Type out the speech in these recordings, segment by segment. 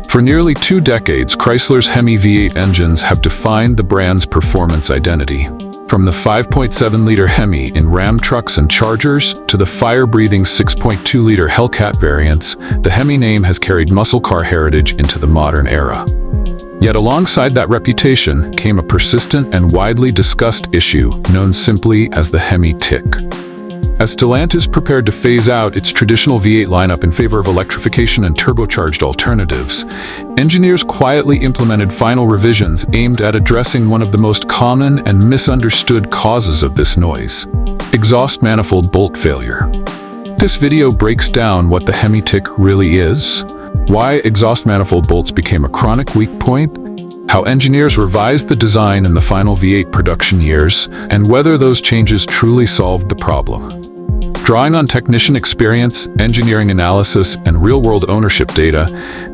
For nearly 2 decades, Chrysler's Hemi V8 engines have defined the brand's performance identity. From the 5.7-liter Hemi in Ram trucks and Chargers to the fire-breathing 6.2-liter Hellcat variants, the Hemi name has carried muscle car heritage into the modern era. Yet alongside that reputation came a persistent and widely discussed issue known simply as the Hemi Tick. As Stellantis prepared to phase out its traditional V8 lineup in favor of electrification and turbocharged alternatives, engineers quietly implemented final revisions aimed at addressing one of the most common and misunderstood causes of this noise: exhaust manifold bolt failure. This video breaks down what the Hemi Tick really is, why exhaust manifold bolts became a chronic weak point, how engineers revised the design in the final V8 production years, and whether those changes truly solved the problem. Drawing on technician experience, engineering analysis, and real-world ownership data,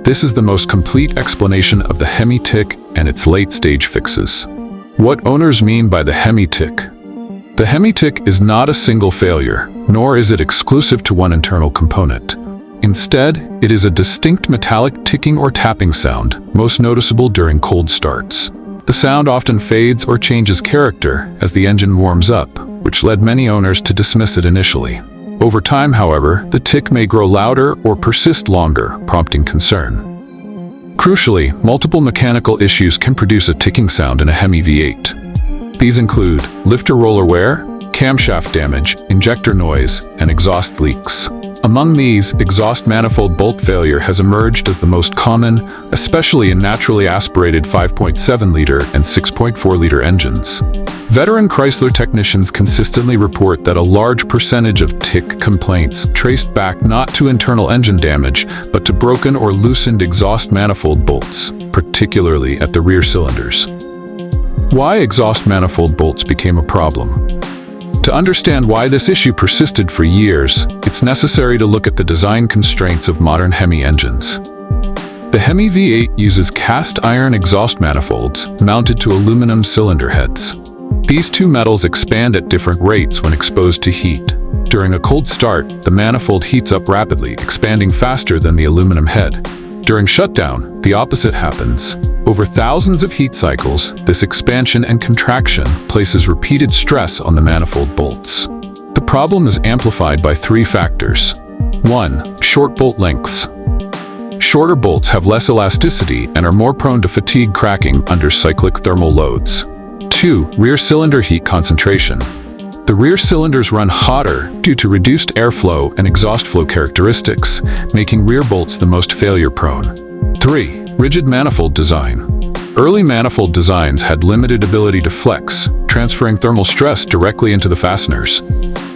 this is the most complete explanation of the Hemi Tick and its late-stage fixes. What owners mean by the Hemi Tick? The Hemi Tick is not a single failure, nor is it exclusive to one internal component. Instead, it is a distinct metallic ticking or tapping sound, most noticeable during cold starts. The sound often fades or changes character as the engine warms up, which led many owners to dismiss it initially. Over time, however, the tick may grow louder or persist longer, prompting concern. Crucially, multiple mechanical issues can produce a ticking sound in a Hemi V8. These include lifter roller wear, camshaft damage, injector noise, and exhaust leaks. Among these, exhaust manifold bolt failure has emerged as the most common, especially in naturally aspirated 5.7-liter and 6.4-liter engines. Veteran Chrysler technicians consistently report that a large percentage of tick complaints traced back not to internal engine damage, but to broken or loosened exhaust manifold bolts, particularly at the rear cylinders. Why exhaust manifold bolts became a problem? To understand why this issue persisted for years, it's necessary to look at the design constraints of modern Hemi engines. The Hemi V8 uses cast iron exhaust manifolds mounted to aluminum cylinder heads. These two metals expand at different rates when exposed to heat. During a cold start, the manifold heats up rapidly, expanding faster than the aluminum head. During shutdown, the opposite happens. Over thousands of heat cycles, this expansion and contraction places repeated stress on the manifold bolts. The problem is amplified by 3 factors. 1. Short bolt lengths. Shorter bolts have less elasticity and are more prone to fatigue cracking under cyclic thermal loads. 2. Rear cylinder heat concentration. The rear cylinders run hotter due to reduced airflow and exhaust flow characteristics, making rear bolts the most failure-prone. 3. Rigid manifold design. Early manifold designs had limited ability to flex, transferring thermal stress directly into the fasteners.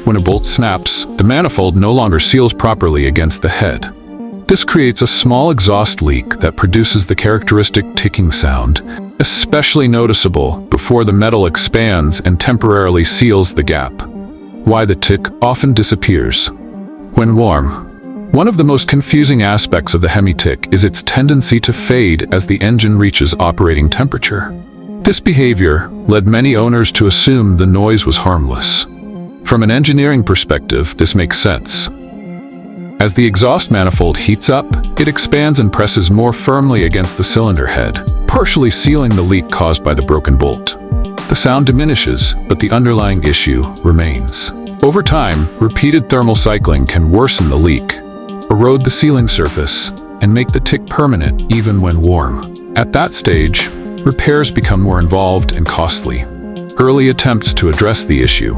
When a bolt snaps, the manifold no longer seals properly against the head. This creates a small exhaust leak that produces the characteristic ticking sound, especially noticeable before the metal expands and temporarily seals the gap. Why the tick often disappears. When warm. One of the most confusing aspects of the Hemi Tick is its tendency to fade as the engine reaches operating temperature. This behavior led many owners to assume the noise was harmless. From an engineering perspective, this makes sense. As the exhaust manifold heats up, it expands and presses more firmly against the cylinder head, partially sealing the leak caused by the broken bolt. The sound diminishes, but the underlying issue remains. Over time, repeated thermal cycling can worsen the leak, erode the sealing surface, and make the tick permanent even when warm. At that stage, repairs become more involved and costly. Early attempts to address the issue.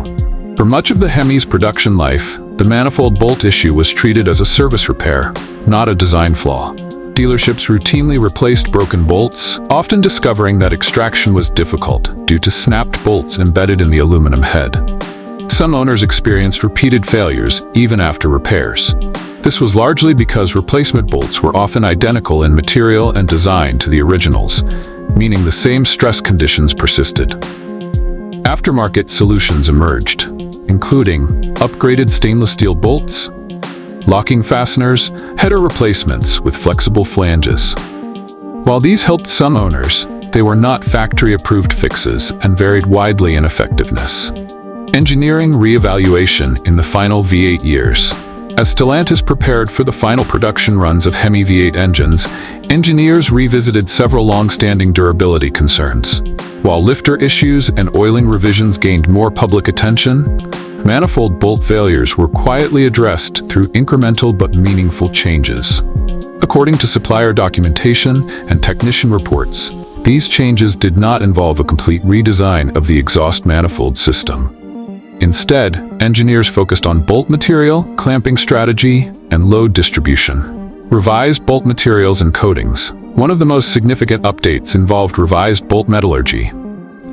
For much of the Hemi's production life, the manifold bolt issue was treated as a service repair, not a design flaw. Dealerships routinely replaced broken bolts, often discovering that extraction was difficult due to snapped bolts embedded in the aluminum head. Some owners experienced repeated failures even after repairs. This was largely because replacement bolts were often identical in material and design to the originals, meaning the same stress conditions persisted. Aftermarket solutions emerged, including upgraded stainless steel bolts, locking fasteners, header replacements with flexible flanges. While these helped some owners, they were not factory-approved fixes and varied widely in effectiveness. Engineering reevaluation in the final V8 years. As Stellantis prepared for the final production runs of Hemi V8 engines, engineers revisited several long-standing durability concerns. While lifter issues and oiling revisions gained more public attention, manifold bolt failures were quietly addressed through incremental but meaningful changes. According to supplier documentation and technician reports, these changes did not involve a complete redesign of the exhaust manifold system. Instead, engineers focused on bolt material, clamping strategy, and load distribution. Revised bolt materials and coatings. One of the most significant updates involved revised bolt metallurgy.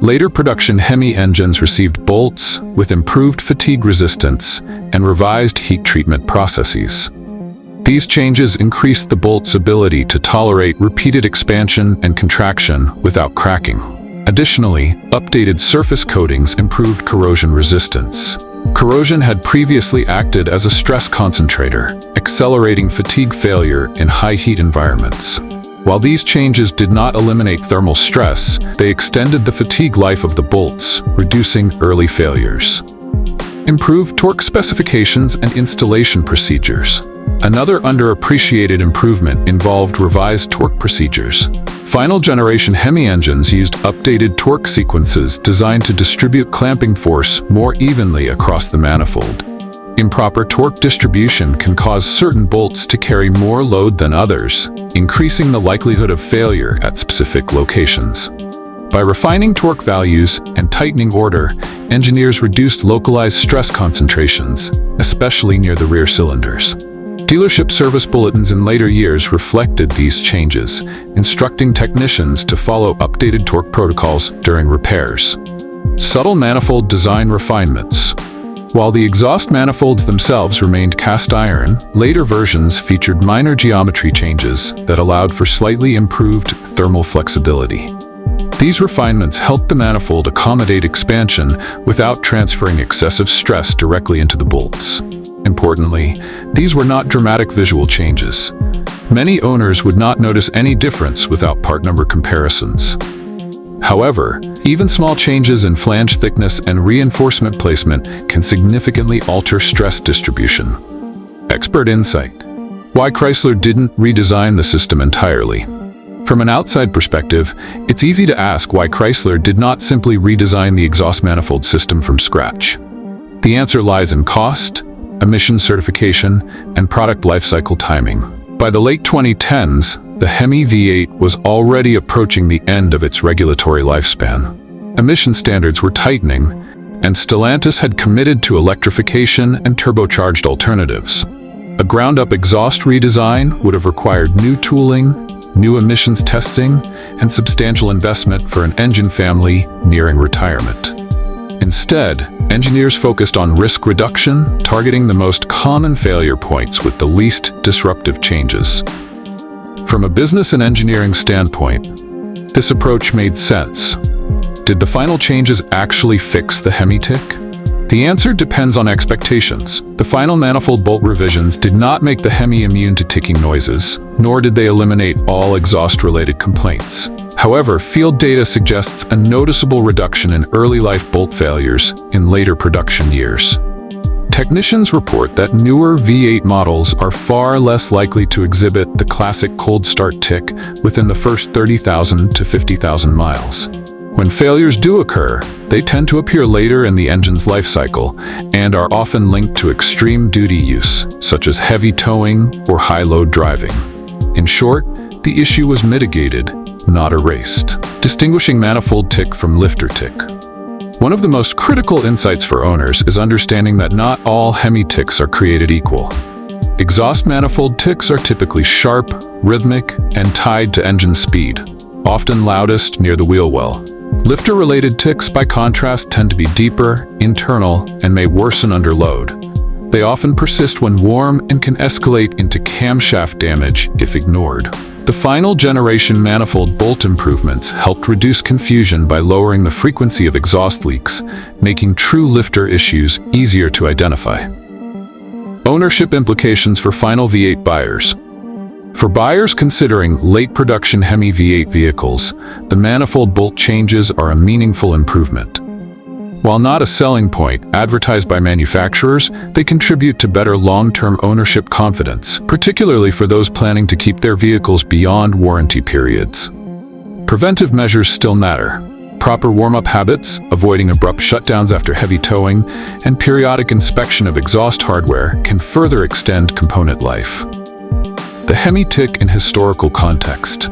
Later production Hemi engines received bolts with improved fatigue resistance and revised heat treatment processes. These changes increased the bolt's ability to tolerate repeated expansion and contraction without cracking. Additionally, updated surface coatings improved corrosion resistance. Corrosion had previously acted as a stress concentrator, accelerating fatigue failure in high heat environments. While these changes did not eliminate thermal stress, they extended the fatigue life of the bolts, reducing early failures. Improved torque specifications and installation procedures. Another underappreciated improvement involved revised torque procedures. Final generation Hemi engines used updated torque sequences designed to distribute clamping force more evenly across the manifold. Improper torque distribution can cause certain bolts to carry more load than others, increasing the likelihood of failure at specific locations. By refining torque values and tightening order, engineers reduced localized stress concentrations, especially near the rear cylinders. Dealership service bulletins in later years reflected these changes, instructing technicians to follow updated torque protocols during repairs. Subtle manifold design refinements. While the exhaust manifolds themselves remained cast iron, later versions featured minor geometry changes that allowed for slightly improved thermal flexibility. These refinements helped the manifold accommodate expansion without transferring excessive stress directly into the bolts. Importantly, these were not dramatic visual changes. Many owners would not notice any difference without part number comparisons. However, even small changes in flange thickness and reinforcement placement can significantly alter stress distribution. Expert insight. Why Chrysler didn't redesign the system entirely. From an outside perspective, it's easy to ask why Chrysler did not simply redesign the exhaust manifold system from scratch. The answer lies in cost, emission certification, and product lifecycle timing. By the late 2010s, the Hemi V8 was already approaching the end of its regulatory lifespan. Emission standards were tightening, and Stellantis had committed to electrification and turbocharged alternatives. A ground-up exhaust redesign would have required new tooling, new emissions testing, and substantial investment for an engine family nearing retirement. Instead, engineers focused on risk reduction, targeting the most common failure points with the least disruptive changes. From a business and engineering standpoint, this approach made sense. Did the final changes actually fix the Hemi Tick? The answer depends on expectations. The final manifold bolt revisions did not make the Hemi immune to ticking noises, nor did they eliminate all exhaust-related complaints. However, field data suggests a noticeable reduction in early life bolt failures in later production years. Technicians report that newer V8 models are far less likely to exhibit the classic cold start tick within the first 30,000 to 50,000 miles. When failures do occur, they tend to appear later in the engine's life cycle and are often linked to extreme duty use, such as heavy towing or high-load driving. In short, the issue was mitigated, not erased, distinguishing manifold tick from lifter tick. One of the most critical insights for owners is understanding that not all Hemi ticks are created equal. Exhaust manifold ticks are typically sharp, rhythmic, and tied to engine speed, often loudest near the wheel well. Lifter-related ticks, by contrast, tend to be deeper, internal, and may worsen under load. They often persist when warm and can escalate into camshaft damage if ignored. The final generation manifold bolt improvements helped reduce confusion by lowering the frequency of exhaust leaks, making true lifter issues easier to identify. Ownership implications for final V8 buyers. For buyers considering late production Hemi V8 vehicles, the manifold bolt changes are a meaningful improvement. While not a selling point advertised by manufacturers, they contribute to better long-term ownership confidence, particularly for those planning to keep their vehicles beyond warranty periods. Preventive measures still matter. Proper warm-up habits, avoiding abrupt shutdowns after heavy towing, and periodic inspection of exhaust hardware can further extend component life. The Hemi Tick in historical context.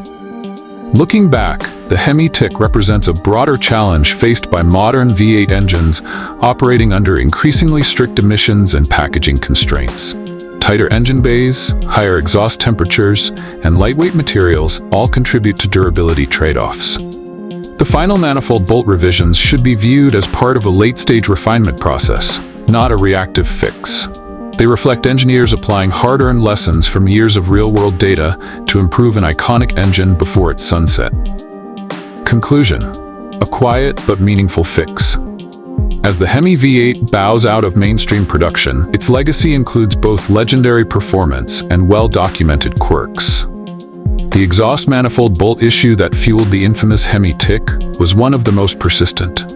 Looking back, the Hemi Tick represents a broader challenge faced by modern V8 engines operating under increasingly strict emissions and packaging constraints. Tighter engine bays, higher exhaust temperatures, and lightweight materials all contribute to durability trade-offs. The final manifold bolt revisions should be viewed as part of a late-stage refinement process, not a reactive fix. They reflect engineers applying hard-earned lessons from years of real-world data to improve an iconic engine before its sunset. Conclusion: a quiet but meaningful fix. As the Hemi V8 bows out of mainstream production, its legacy includes both legendary performance and well-documented quirks. The exhaust manifold bolt issue that fueled the infamous Hemi Tick was one of the most persistent.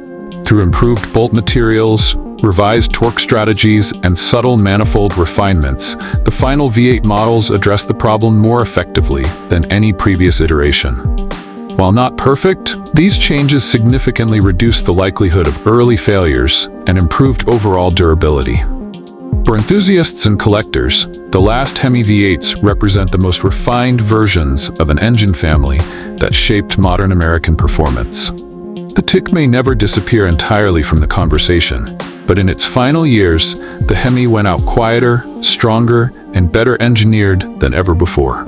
Through improved bolt materials, revised torque strategies, and subtle manifold refinements, the final V8 models address the problem more effectively than any previous iteration. While not perfect, these changes significantly reduced the likelihood of early failures and improved overall durability. For enthusiasts and collectors, the last Hemi V8s represent the most refined versions of an engine family that shaped modern American performance. The Tick may never disappear entirely from the conversation, but in its final years, the Hemi went out quieter, stronger, and better engineered than ever before.